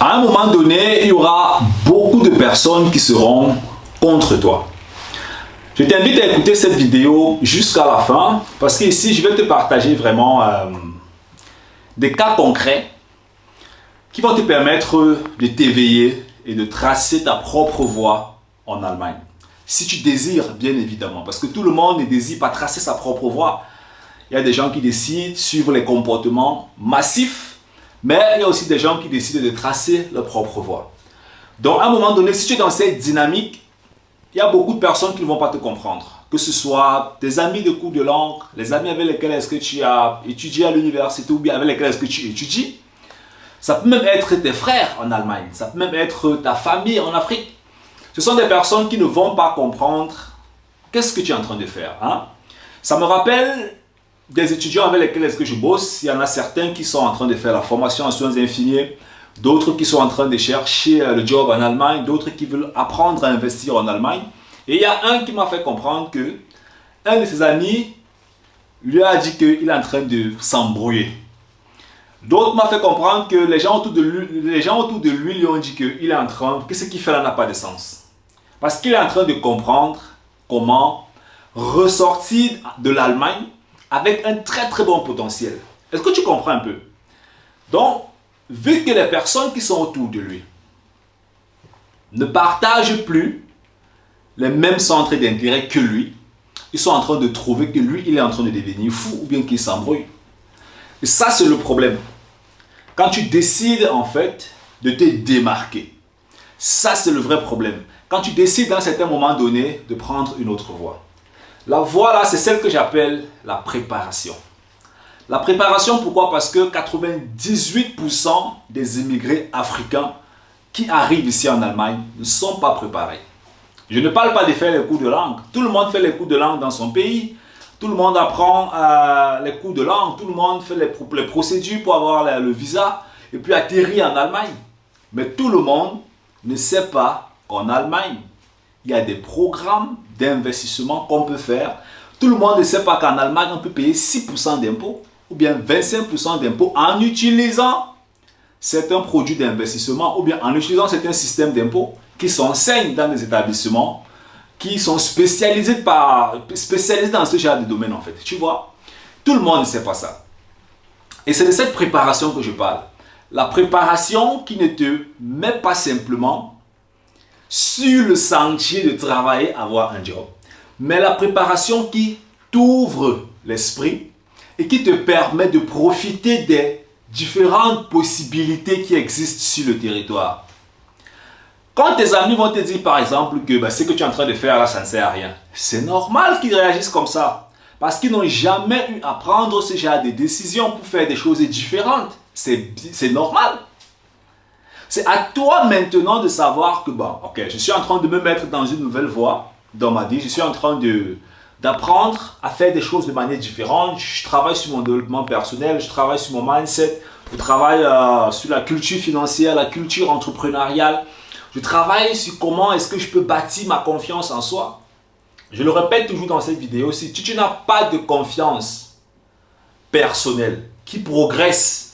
À un moment donné, il y aura beaucoup de personnes qui seront contre toi. Je t'invite à écouter cette vidéo jusqu'à la fin parce qu'ici, je vais te partager vraiment des cas concrets qui vont te permettre de t'éveiller et de tracer ta propre voie en Allemagne. Si tu désires, bien évidemment, parce que tout le monde ne désire pas tracer sa propre voie. Il y a des gens qui décident de suivre les comportements massifs, mais il y a aussi des gens qui décident de tracer leur propre voie. Donc, à un moment donné, si tu es dans cette dynamique, il y a beaucoup de personnes qui ne vont pas te comprendre. Que ce soit tes amis de cours de langue, les amis avec lesquels est-ce que tu as étudié à l'université ou bien avec lesquels est-ce que tu étudies. Ça peut même être tes frères en Allemagne, ça peut même être ta famille en Afrique. Ce sont des personnes qui ne vont pas comprendre qu'est-ce que tu es en train de faire. Ça me rappelle des étudiants avec lesquels est-ce que je bosse. Il y en a certains qui sont en train de faire la formation en soins infirmiers, d'autres qui sont en train de chercher le job en Allemagne, d'autres qui veulent apprendre à investir en Allemagne. Et il y a un qui m'a fait comprendre que un de ses amis lui a dit qu'il est en train de s'embrouiller. D'autres m'ont fait comprendre que les gens autour de lui lui ont dit qu'il est en train, que ce qu'il fait là n'a pas de sens. Parce qu'il est en train de comprendre comment ressortir de l'Allemagne avec un très très bon potentiel. Est-ce que tu comprends un peu? Donc, vu que les personnes qui sont autour de lui ne partagent plus les mêmes centres d'intérêt que lui, ils sont en train de trouver que lui, il est en train de devenir fou ou bien qu'il s'embrouille. Et ça, c'est le problème. Quand tu décides en fait de te démarquer, ça c'est le vrai problème. Quand tu décides à un certain moment donné de prendre une autre voie. La voie là, c'est celle que j'appelle la préparation. La préparation, pourquoi? Parce que 98% des immigrés africains qui arrivent ici en Allemagne ne sont pas préparés. Je ne parle pas de faire les cours de langue. Tout le monde fait les cours de langue dans son pays. Tout le monde apprend les cours de langue. Tout le monde fait les procédures pour avoir le visa et puis atterrir en Allemagne. Mais tout le monde ne sait pas qu'en Allemagne, il y a des programmes d'investissement qu'on peut faire. Tout le monde ne sait pas qu'en Allemagne, on peut payer 6% d'impôts ou bien 25% d'impôts en utilisant certains produits d'investissement ou bien en utilisant certains systèmes d'impôts qui s'enseignent dans les établissements qui sont spécialisés dans ce genre de domaine en fait. Tu vois, tout le monde ne sait pas ça. Et c'est de cette préparation que je parle. La préparation qui ne te met pas simplement sur le sentier de travailler, avoir un job, mais la préparation qui t'ouvre l'esprit et qui te permet de profiter des différentes possibilités qui existent sur le territoire. Quand tes amis vont te dire par exemple que ce que tu es en train de faire là, ça ne sert à rien, c'est normal qu'ils réagissent comme ça. Parce qu'ils n'ont jamais eu à prendre ce genre de décisions pour faire des choses différentes. C'est normal. C'est à toi maintenant de savoir que ok, je suis en train de me mettre dans une nouvelle voie dans ma vie. Je suis en train d'apprendre à faire des choses de manière différente. Je travaille sur mon développement personnel, je travaille sur mon mindset, je travaille sur la culture financière, la culture entrepreneuriale. Je travaille sur comment est-ce que je peux bâtir ma confiance en soi. Je le répète toujours dans cette vidéo, si tu n'as pas de confiance personnelle qui progresse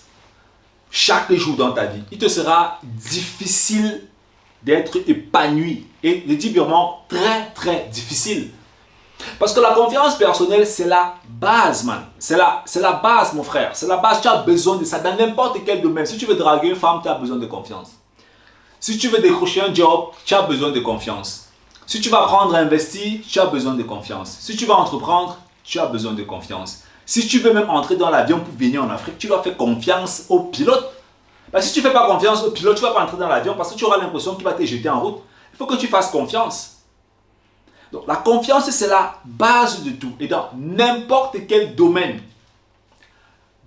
chaque jour dans ta vie, il te sera difficile d'être épanoui. Et je dis vraiment très très difficile. Parce que la confiance personnelle, c'est la base, man. C'est la base, mon frère. C'est la base, tu as besoin de ça dans n'importe quel domaine. Si tu veux draguer une femme, tu as besoin de confiance. Si tu veux décrocher un job, tu as besoin de confiance. Si tu vas apprendre à investir, tu as besoin de confiance. Si tu vas entreprendre, tu as besoin de confiance. Si tu veux même entrer dans l'avion pour venir en Afrique, tu dois faire confiance au pilote. Parce que si tu ne fais pas confiance au pilote, tu ne vas pas entrer dans l'avion parce que tu auras l'impression qu'il va te jeter en route. Il faut que tu fasses confiance. Donc la confiance, c'est la base de tout. Et dans n'importe quel domaine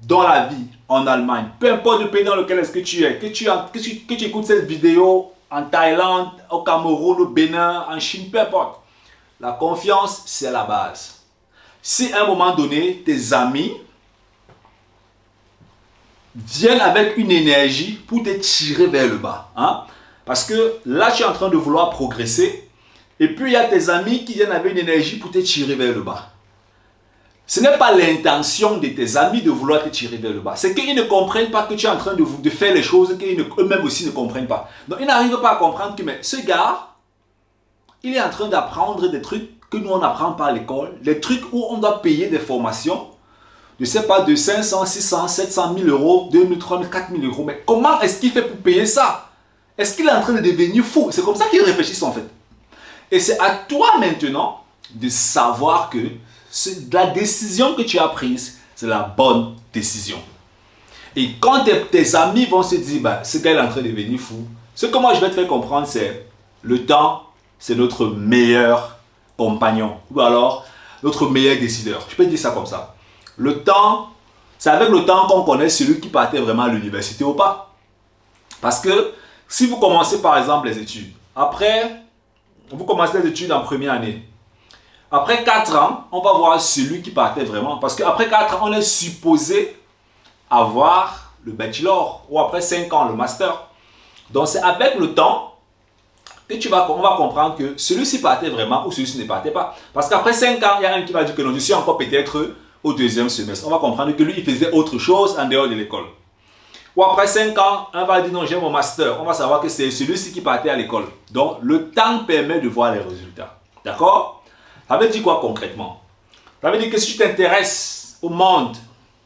dans la vie en Allemagne, peu importe le pays dans lequel est-ce que tu es, que tu écoutes cette vidéo en Thaïlande, au Cameroun, au Bénin, en Chine, peu importe. La confiance, c'est la base. Si à un moment donné, tes amis viennent avec une énergie pour te tirer vers le bas, parce que là, tu es en train de vouloir progresser, et puis il y a tes amis qui viennent avec une énergie pour te tirer vers le bas. Ce n'est pas l'intention de tes amis de vouloir te tirer vers le bas. C'est qu'ils ne comprennent pas que tu es en train de faire les choses qu'eux-mêmes aussi ne comprennent pas. Donc, ils n'arrivent pas à comprendre que mais ce gars, il est en train d'apprendre des trucs que nous, on n'apprend pas à l'école. Les trucs où on doit payer des formations, je ne sais pas, de 500, 600, 700 000 euros, 2 000, 3 000, 4 000 euros. Mais comment est-ce qu'il fait pour payer ça? Est-ce qu'il est en train de devenir fou? C'est comme ça qu'ils réfléchissent en fait. Et c'est à toi maintenant de savoir que la décision que tu as prise, c'est la bonne décision. Et quand tes amis vont se dire, bah, ce gars est en train de devenir fou, ce que moi je vais te faire comprendre, c'est le temps, c'est notre meilleur compagnon. Ou alors, notre meilleur décideur. Je peux dire ça comme ça. Le temps, c'est avec le temps qu'on connaît celui qui partait vraiment à l'université ou pas. Parce que si vous commencez par exemple les études, après, vous commencez les études en première année. Après 4 ans, on va voir celui qui partait vraiment. Parce qu'après 4 ans, on est supposé avoir le bachelor. Ou après 5 ans, le master. Donc c'est avec le temps que on va comprendre que celui-ci partait vraiment ou celui-ci ne partait pas. Parce qu'après 5 ans, il y a un qui va dire que non, je suis encore peut-être au 2e semestre. On va comprendre que lui, il faisait autre chose en dehors de l'école. Ou après 5 ans, on va dire non, j'ai mon master. On va savoir que c'est celui-ci qui partait à l'école. Donc le temps permet de voir les résultats. D'accord? Ça veut dire quoi concrètement? Ça veut dire que si tu t'intéresses au monde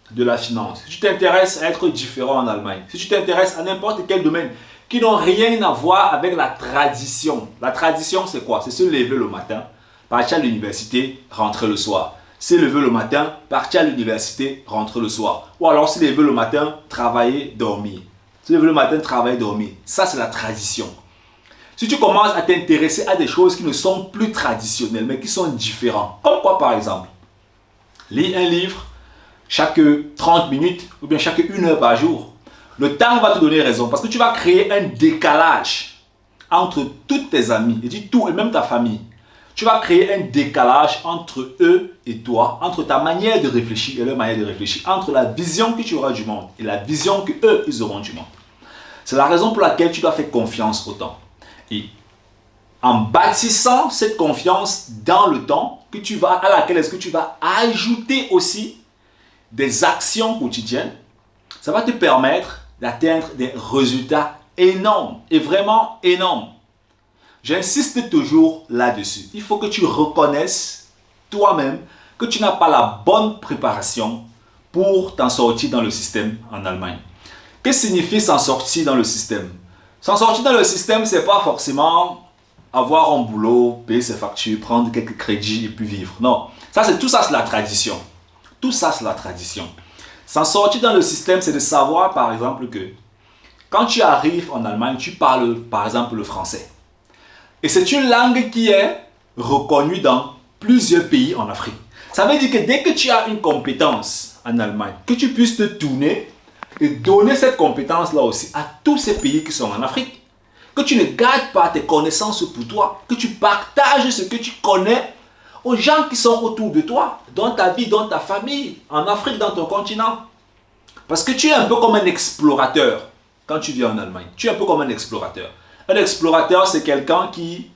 de la finance, si tu t'intéresses à être différent en Allemagne, si tu t'intéresses à n'importe quel domaine qui n'ont rien à voir avec la tradition. La tradition, c'est quoi? C'est se lever le matin, partir à l'université, rentrer le soir. Se lever le matin, partir à l'université, rentrer le soir. Ou alors se lever le matin, travailler, dormir. Se lever le matin, travailler, dormir. Ça, c'est la tradition. Si tu commences à t'intéresser à des choses qui ne sont plus traditionnelles, mais qui sont différentes, comme quoi par exemple, lis un livre chaque 30 minutes ou bien chaque 1 heure par jour. Le temps va te donner raison parce que tu vas créer un décalage entre tous tes amis, et dis tout, et même ta famille. Tu vas créer un décalage entre eux et toi, entre ta manière de réfléchir et leur manière de réfléchir, entre la vision que tu auras du monde et la vision que eux ils auront du monde. C'est la raison pour laquelle tu dois faire confiance au temps. Et en bâtissant cette confiance dans le temps à laquelle est-ce que tu vas ajouter aussi des actions quotidiennes, ça va te permettre d'atteindre des résultats énormes et vraiment énormes. J'insiste toujours là-dessus. Il faut que tu reconnaisses toi-même que tu n'as pas la bonne préparation pour t'en sortir dans le système en Allemagne. Qu'est-ce que signifie s'en sortir dans le système? S'en sortir dans le système, ce n'est pas forcément avoir un boulot, payer ses factures, prendre quelques crédits et puis vivre. Non, tout ça c'est la tradition. Tout ça c'est la tradition. S'en sortir dans le système, c'est de savoir par exemple que quand tu arrives en Allemagne, tu parles par exemple le français. Et c'est une langue qui est reconnue dans plusieurs pays en Afrique. Ça veut dire que dès que tu as une compétence en Allemagne, que tu puisses te tourner et donner cette compétence-là aussi à tous ces pays qui sont en Afrique. Que tu ne gardes pas tes connaissances pour toi, que tu partages ce que tu connais aux gens qui sont autour de toi, dans ta vie, dans ta famille, en Afrique, dans ton continent. Parce que tu es un peu comme un explorateur quand tu vis en Allemagne. Tu es un peu comme un explorateur. Un explorateur, c'est quelqu'un qui,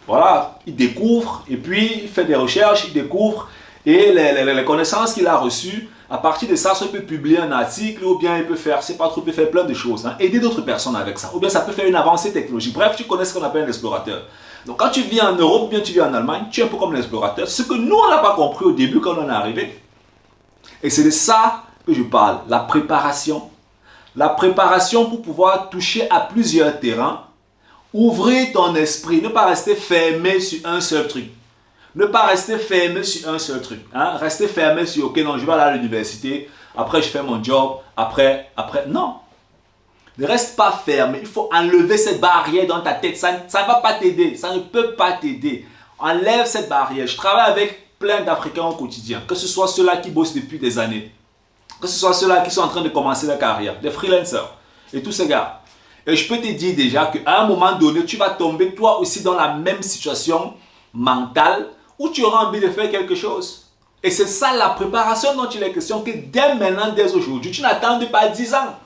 voilà, il découvre et puis il fait des recherches, il découvre et les connaissances qu'il a reçues, à partir de ça, il peut publier un article ou bien il peut faire, c'est pas trop, il peut faire plein de choses, hein, aider d'autres personnes avec ça. Ou bien ça peut faire une avancée technologique. Bref, tu connais ce qu'on appelle un explorateur. Donc quand tu vis en Europe ou bien tu vis en Allemagne, tu es un peu comme un explorateur. Ce que nous, on n'a pas compris au début quand on est arrivé. Et c'est de ça que je parle, la préparation. La préparation pour pouvoir toucher à plusieurs terrains, ouvrir ton esprit, ne pas rester fermé sur un seul truc. Ne pas rester fermé sur un seul truc. Hein? Rester fermé sur, ok, non, je vais aller à l'université, après je fais mon job, après, non. Ne reste pas fermé. Il faut enlever cette barrière dans ta tête. Ça ne va pas t'aider. Ça ne peut pas t'aider. Enlève cette barrière. Je travaille avec plein d'Africains au quotidien. Que ce soit ceux-là qui bossent depuis des années. Que ce soit ceux-là qui sont en train de commencer leur carrière. Des freelancers. Et tous ces gars. Et je peux te dire déjà qu'à un moment donné, tu vas tomber toi aussi dans la même situation mentale où tu auras envie de faire quelque chose. Et c'est ça la préparation dont il est question, que dès maintenant, dès aujourd'hui, tu n'attends pas 10 ans.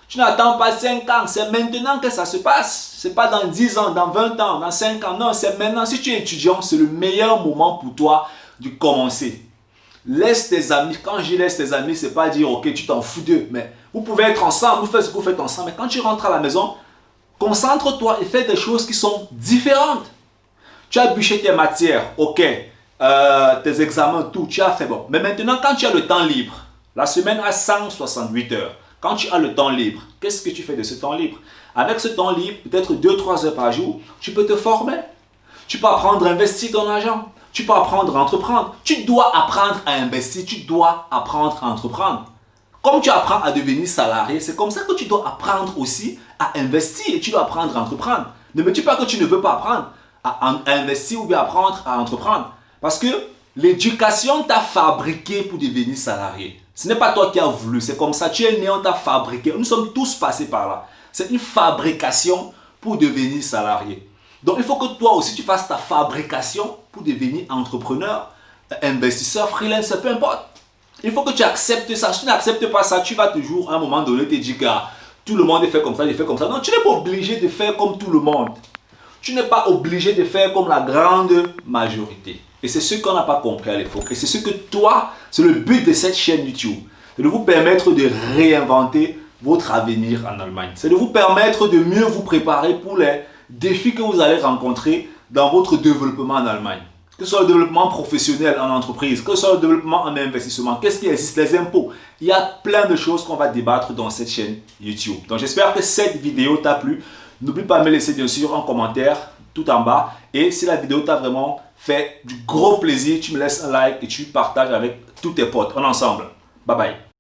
Tu n'attends pas 5 ans. C'est maintenant que ça se passe. Ce n'est pas dans 10 ans, dans 20 ans, dans 5 ans. Non, c'est maintenant. Si tu es étudiant, c'est le meilleur moment pour toi de commencer. laisse tes amis. Quand je laisse tes amis, c'est pas dire ok, tu t'en fous d'eux, mais vous pouvez être ensemble, vous faites ce que vous faites ensemble, mais quand tu rentres à la maison, concentre-toi et fais des choses qui sont différentes. Tu as bûché tes matières, ok, tes examens, tout, tu as fait bon. Mais maintenant, quand tu as le temps libre, la semaine a 168 heures. Quand tu as le temps libre, qu'est-ce que tu fais de ce temps libre? Avec ce temps libre, peut-être 2-3 heures par jour, tu peux te former. Tu peux apprendre à investir ton argent. Tu peux apprendre à entreprendre. Tu dois apprendre à investir. Tu dois apprendre à entreprendre. Comme tu apprends à devenir salarié, c'est comme ça que tu dois apprendre aussi à investir. Et tu dois apprendre à entreprendre. Ne me dis pas que tu ne veux pas apprendre à investir ou bien apprendre à entreprendre. Parce que l'éducation t'a fabriqué pour devenir salarié. Ce n'est pas toi qui as voulu, c'est comme ça. Tu es né, on t'a fabriqué. Nous sommes tous passés par là. C'est une fabrication pour devenir salarié. Donc il faut que toi aussi tu fasses ta fabrication pour devenir entrepreneur, investisseur, freelancer, peu importe. Il faut que tu acceptes ça. Si tu n'acceptes pas ça, tu vas toujours à un moment donné te dire que tout le monde est fait comme ça, il est fait comme ça. Non, tu n'es pas obligé de faire comme tout le monde. Tu n'es pas obligé de faire comme la grande majorité. Et c'est ce qu'on n'a pas compris à l'époque. Et c'est ce que toi, c'est le but de cette chaîne YouTube. C'est de vous permettre de réinventer votre avenir en Allemagne. C'est de vous permettre de mieux vous préparer pour les défis que vous allez rencontrer dans votre développement en Allemagne. Que ce soit le développement professionnel en entreprise, que ce soit le développement en investissement, qu'est-ce qui existe, les impôts. Il y a plein de choses qu'on va débattre dans cette chaîne YouTube. Donc j'espère que cette vidéo t'a plu. N'oublie pas de me laisser bien sûr un commentaire tout en bas. Et si la vidéo t'a vraiment fait du gros plaisir, tu me laisses un like et tu partages avec tous tes potes. On est ensemble. Bye bye.